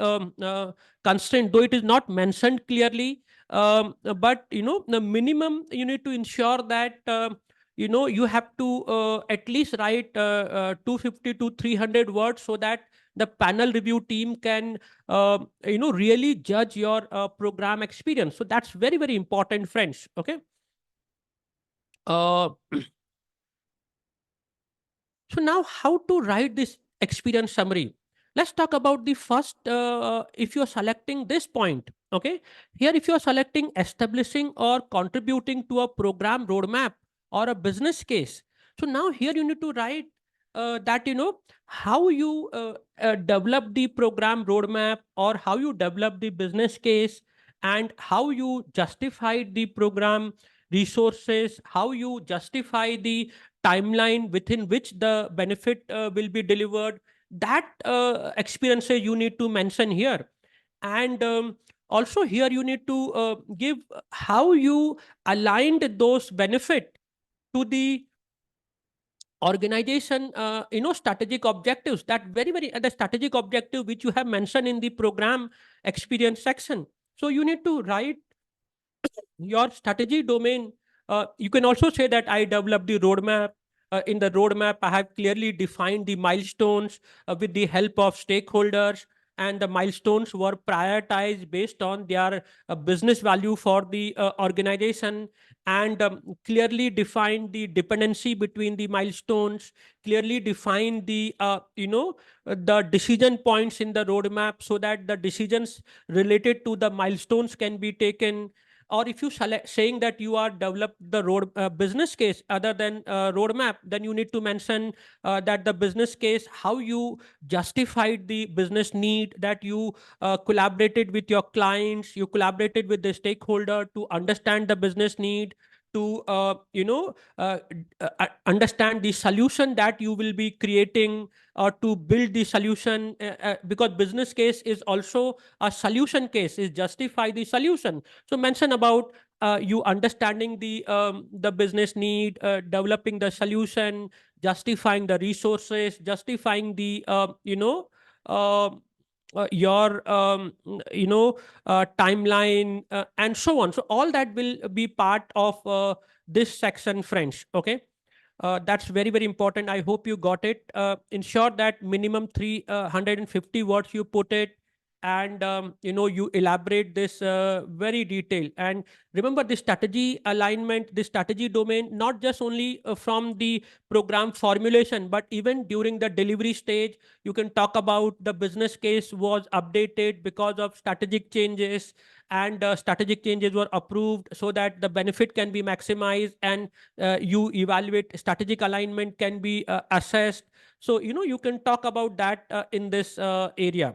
constraint, though it is not mentioned clearly. But the minimum, you need to ensure that you have to at least write 250 to 300 words, so that the panel review team can really judge your program experience. So that's very, very important, friends. Okay. uh, so now, how to write this experience summary? Let's talk about the first. If you're selecting this point, okay, here, if you're selecting establishing or contributing to a program roadmap or a business case, so now here you need to write that how you develop the program roadmap, or how you develop the business case, and how you justify the program resources, how you justify the timeline within which the benefit will be delivered. That experiences you need to mention here. And also here you need to give how you aligned those benefit to the organization strategic objectives, that very, very the strategic objective which you have mentioned in the program experience section. So you need to write your strategy domain. You can also say that I developed the roadmap. In the roadmap, I have clearly defined the milestones with the help of stakeholders, and the milestones were prioritized based on their business value for the organization, and clearly defined the dependency between the milestones, clearly defined the decision points in the roadmap, so that the decisions related to the milestones can be taken. Or if you select saying that you are develop the road business case other than roadmap, then you need to mention that the business case, how you justified the business need, that you collaborated with your clients, you collaborated with the stakeholder to understand the business need, to understand the solution that you will be creating, or to build the solution, because business case is also a solution case, is justify the solution. So mention about you understanding the business need, developing the solution, justifying the resources, justifying the uh, your timeline, and so on. So all that will be part of this section, friends. Okay. That's very, very important. I hope you got it. Ensure that minimum 350 words you put it, and you elaborate this very detailed. And remember, the strategy alignment, the strategy domain, not just only from the program formulation, but even during the delivery stage. You can talk about the business case was updated because of strategic changes, and strategic changes were approved so that the benefit can be maximized, and you evaluate strategic alignment can be assessed. So you can talk about that in this area.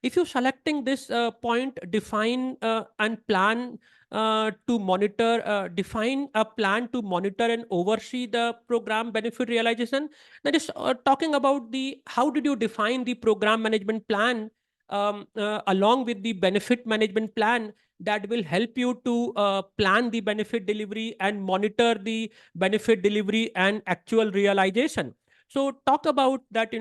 If you're selecting this point, define and plan to monitor, define a plan to monitor and oversee the program benefit realization. That is talking about the how did you define the program management plan along with the benefit management plan, that will help you to plan the benefit delivery and monitor the benefit delivery and actual realization. So talk about that,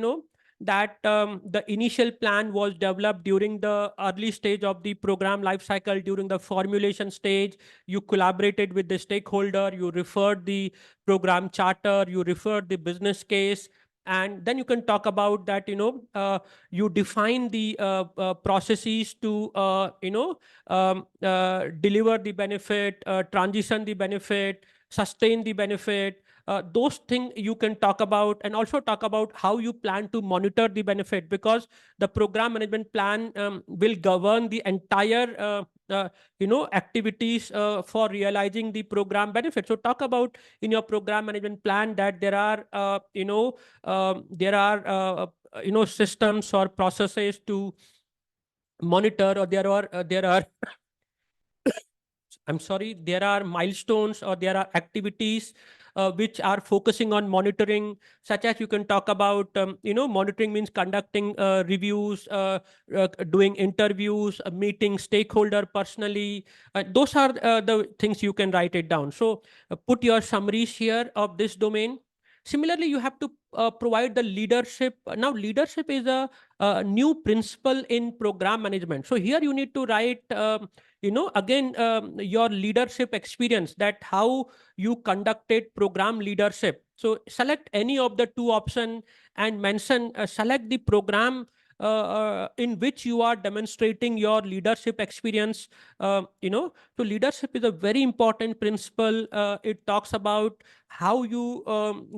that the initial plan was developed during the early stage of the program lifecycle. During the formulation stage, you collaborated with the stakeholder, you referred the program charter, you referred the business case, and then you can talk about that, you define the processes to deliver the benefit, transition the benefit, sustain the benefit. Those things you can talk about, and also talk about how you plan to monitor the benefit, because the program management plan will govern the entire activities for realizing the program benefit. So talk about in your program management plan that there are systems or processes to monitor, or there are I'm sorry, there are milestones or there are activities which are focusing on monitoring, such as you can talk about, monitoring means conducting reviews, doing interviews, meeting stakeholder personally. Those are the things you can write it down. So put your summaries here of this domain. Similarly, you have to provide the leadership. Now, leadership is a new principle in program management. So here you need to write, again, your leadership experience, that how you conducted program leadership. So select any of the two options and mention, select the program in which you are demonstrating your leadership experience. So leadership is a very important principle. It talks about how you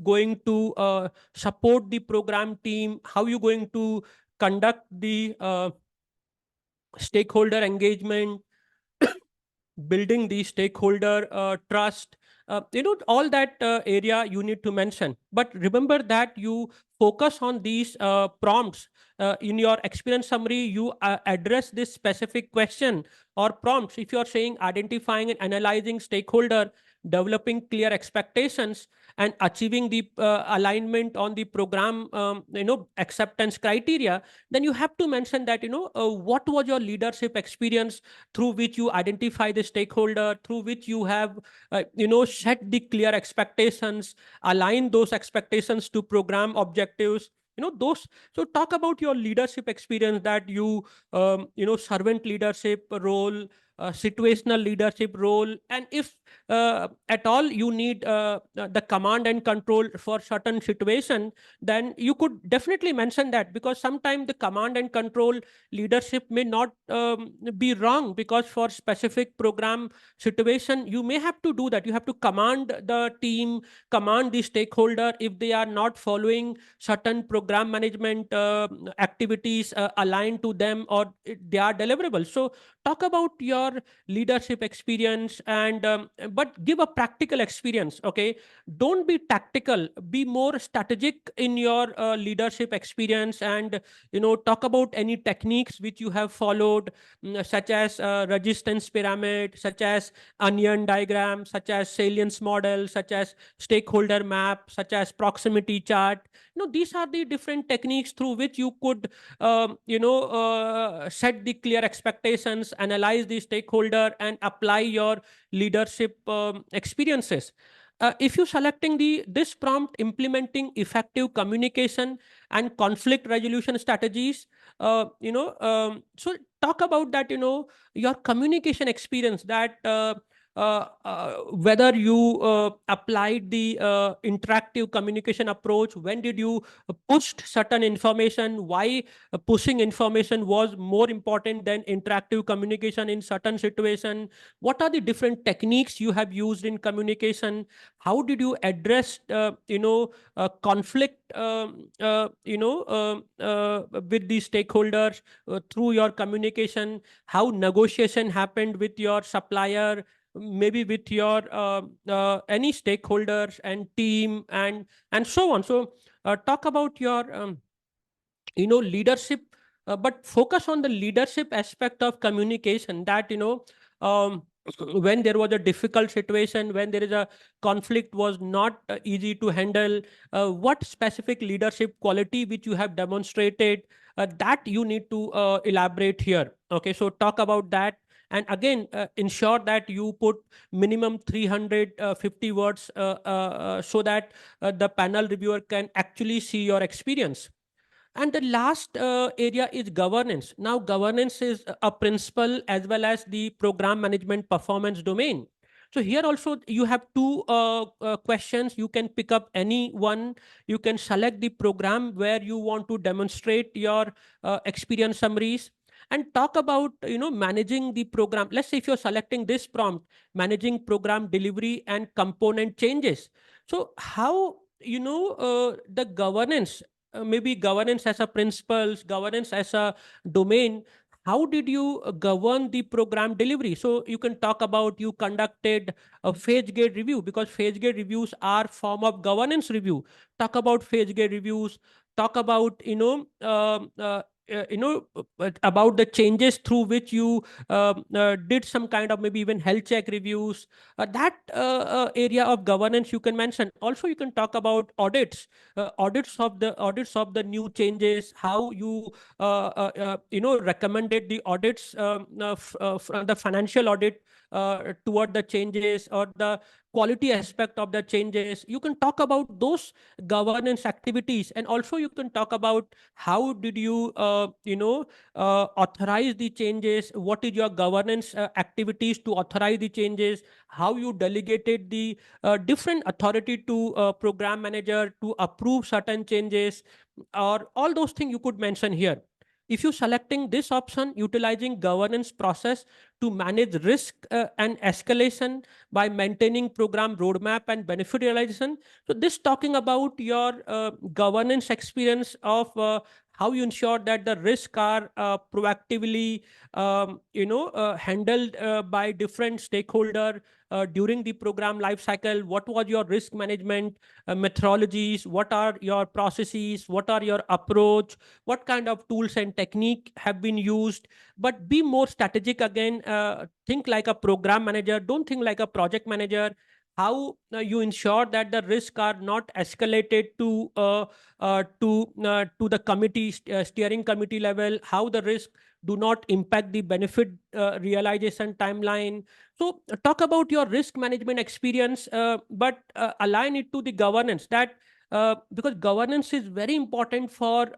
going to support the program team, how you going to conduct the stakeholder engagement, building the stakeholder trust, all that area you need to mention. But remember that you focus on these prompts. In your experience summary, you address this specific question or prompts. If you're saying identifying and analyzing stakeholder, developing clear expectations, and achieving the alignment on the program acceptance criteria, then you have to mention that, what was your leadership experience through which you identify the stakeholder, through which you have set the clear expectations, align those expectations to program objectives, those. So talk about your leadership experience, that you servant leadership role, situational leadership role, and if at all you need the command and control for certain situation, then you could definitely mention that, because sometimes the command and control leadership may not be wrong, because for specific program situation you may have to do that. You have to command the team, command the stakeholder if they are not following certain program management activities aligned to them, or they are deliverable. So talk about your leadership experience, and but give a practical experience. Okay, don't be tactical, be more strategic in your leadership experience, and talk about any techniques which you have followed, such as resistance pyramid, such as onion diagram, such as salience model, such as stakeholder map, such as proximity chart. These are the different techniques through which you could set the clear expectations, analyze the stakeholder, and apply your leadership experiences. If you selecting this prompt, implementing effective communication and conflict resolution strategies, so talk about that, your communication experience, that whether you applied the interactive communication approach, when did you push certain information, why pushing information was more important than interactive communication in certain situation, what are the different techniques you have used in communication, how did you address conflict with the stakeholders through your communication, how negotiation happened with your supplier, maybe with your any stakeholders and team, and so on. So talk about your leadership, but focus on the leadership aspect of communication, that um, when there was a difficult situation, when there is a conflict was not easy to handle, what specific leadership quality which you have demonstrated, that you need to elaborate here. Okay, so talk about that. And again, ensure that you put minimum 350 words, so that the panel reviewer can actually see your experience. And the last area is governance. Now, governance is a principle as well as the program management performance domain. So here also you have two questions. You can pick up any one. You can select the program where you want to demonstrate your experience summaries, and talk about managing the program. Let's say if you're selecting this prompt, managing program delivery and component changes. So how the governance, maybe governance as a principles, governance as a domain, how did you govern the program delivery? So you can talk about you conducted a phase gate review, because phase gate reviews are form of governance review. Talk about phase gate reviews, talk about about the changes through which you did some kind of maybe even health check reviews. That area of governance you can mention. Also, you can talk about audits, audits of the new changes, how you recommended the audits, the financial audit toward the changes or the quality aspect of the changes. You can talk about those governance activities, and also you can talk about how did you authorize the changes, what is your governance activities to authorize the changes, how you delegated the different authority to program manager to approve certain changes, or all those things you could mention here. If you selecting this option, utilizing governance process to manage risk and escalation by maintaining program roadmap and benefit realization. So this talking about your governance experience of how you ensure that the risk are proactively handled by different stakeholder during the program life cycle. What was your risk management methodologies? What are your processes? What are your approach? What kind of tools and technique have been used? But be more strategic again. Think like a program manager. Don't think like a project manager. How you ensure that the risk are not escalated to the committee steering committee level. How the risk do not impact the benefit realization timeline. So talk about your risk management experience, but align it to the governance. That because governance is very important for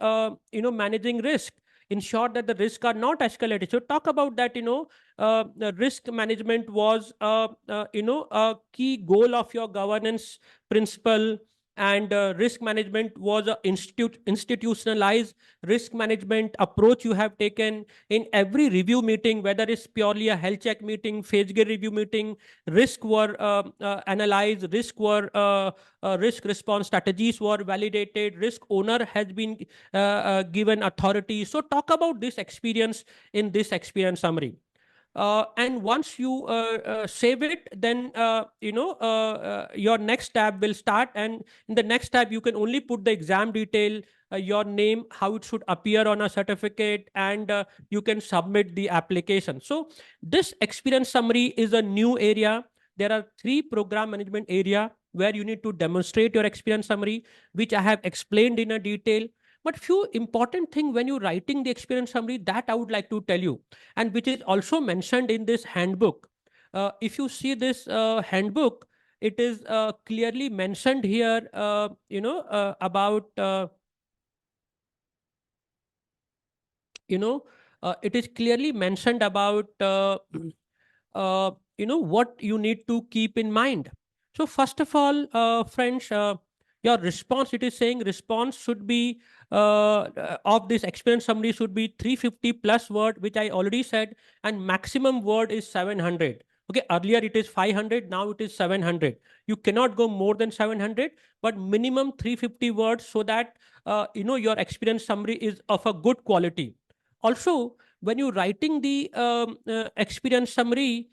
managing risk. Ensure that the risks are not escalated. So talk about that. The risk management was a key goal of your governance principle, and risk management was a institutionalized risk management approach you have taken in every review meeting, whether it's purely a health check meeting, phase gate review meeting. Risk were analyzed, risk response strategies were validated, risk owner has been given authority. So talk about this experience in this experience summary. And once you save it, then your next tab will start, and in the next tab you can only put the exam detail, your name, how it should appear on a certificate, and you can submit the application. So this experience summary is a new area. There are 3 program management area where you need to demonstrate your experience summary, which I have explained in a detail. But few important thing when you're writing the experience summary that I would like to tell you, and which is also mentioned in this handbook. If you see this handbook, it is clearly mentioned here, about, it is clearly mentioned about what you need to keep in mind. So first of all, friends, your response, it is saying response should be of this experience summary should be 350 plus word, which I already said, and maximum word is 700. Okay, earlier it is 500, now it is 700. You cannot go more than 700, but minimum 350 words, so that your experience summary is of a good quality. Also, when you're writing the experience summary,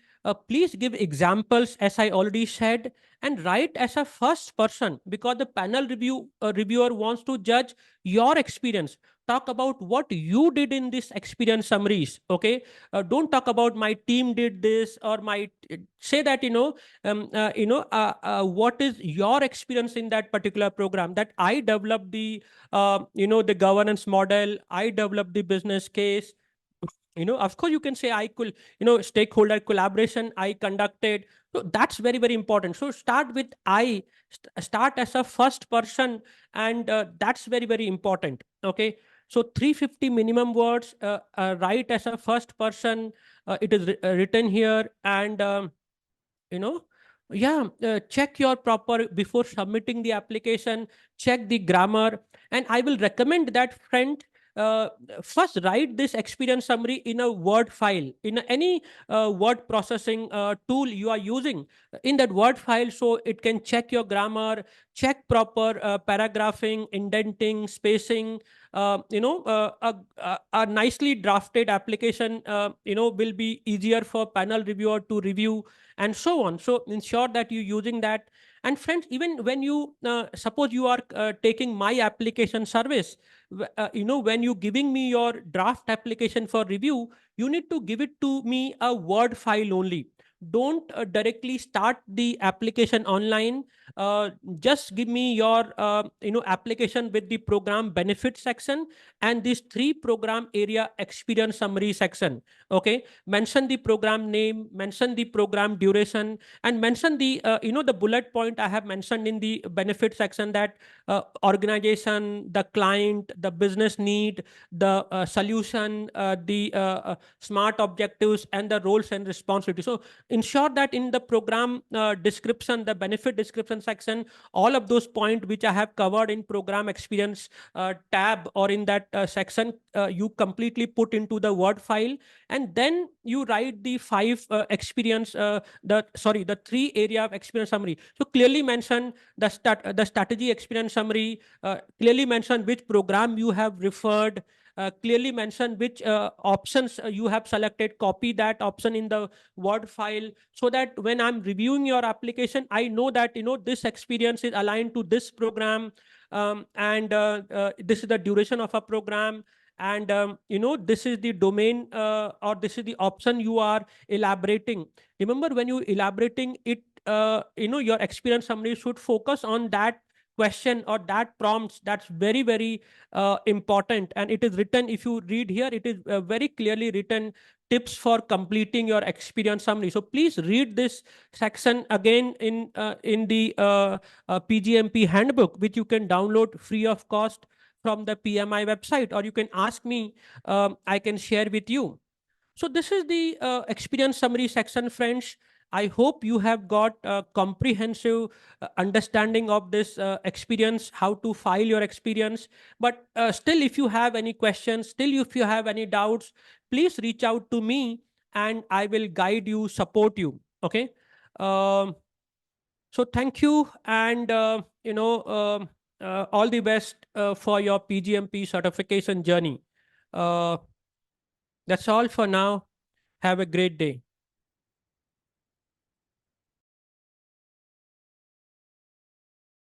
please give examples, as I already said, and write as a first person, because the panel reviewer wants to judge your experience. Talk about what you did in this experience summaries. Okay, don't talk about my team did this, or my say that what is your experience in that particular program. That I developed the governance model, I developed the business case. Of course you can say I could, stakeholder collaboration I conducted. So that's very, very important. So start with start as a first person, and that's very, very important. Okay, so 350 minimum words, write as a first person. It is written here, and you know yeah, check your proper before submitting the application, check the grammar. And I will recommend that, friend, uh, first write this experience summary in a word file, in any word processing tool you are using, in that word file, so it can check your grammar, check proper paragraphing, indenting, spacing. A nicely drafted application will be easier for panel reviewer to review, and so on. So ensure that you're using that. And friends, even when you suppose you are taking my application service, when you giving me your draft application for review, you need to give it to me a Word file only. Don't directly start the application online. Just give me your application with the program benefit section and this 3 program area experience summary section. Okay, mention the program name, mention the program duration, and mention the the bullet point I have mentioned in the benefit section, that organization, the client, the business need, the solution, the smart objectives, and the roles and responsibilities. So ensure that in the program description, the benefit description section, all of those points which I have covered in program experience tab or in that section, you completely put into the Word file, and then you write the 5 experience the 3 area of experience summary. So clearly mention the strategy experience summary, clearly mention which program you have referred, clearly mention which options you have selected, copy that option in the Word file, so that when I'm reviewing your application, I know that this experience is aligned to this program, and this is the duration of a program, and this is the domain, or this is the option you are elaborating. Remember, when you elaborating it, your experience summary should focus on that question or that prompts. That's very, very important, and it is written, if you read here, it is very clearly written, tips for completing your experience summary. So please read this section again in the PgMP handbook, which you can download free of cost from the PMI website, or you can ask me, I can share with you. So this is the experience summary section, friends. I hope you have got a comprehensive understanding of this experience, how to file your experience. But still, if you have any questions, still if you have any doubts, please reach out to me and I will guide you, support you. Okay. Um, so thank you, and all the best for your PgMP certification journey. Uh, that's all for now. Have a great day.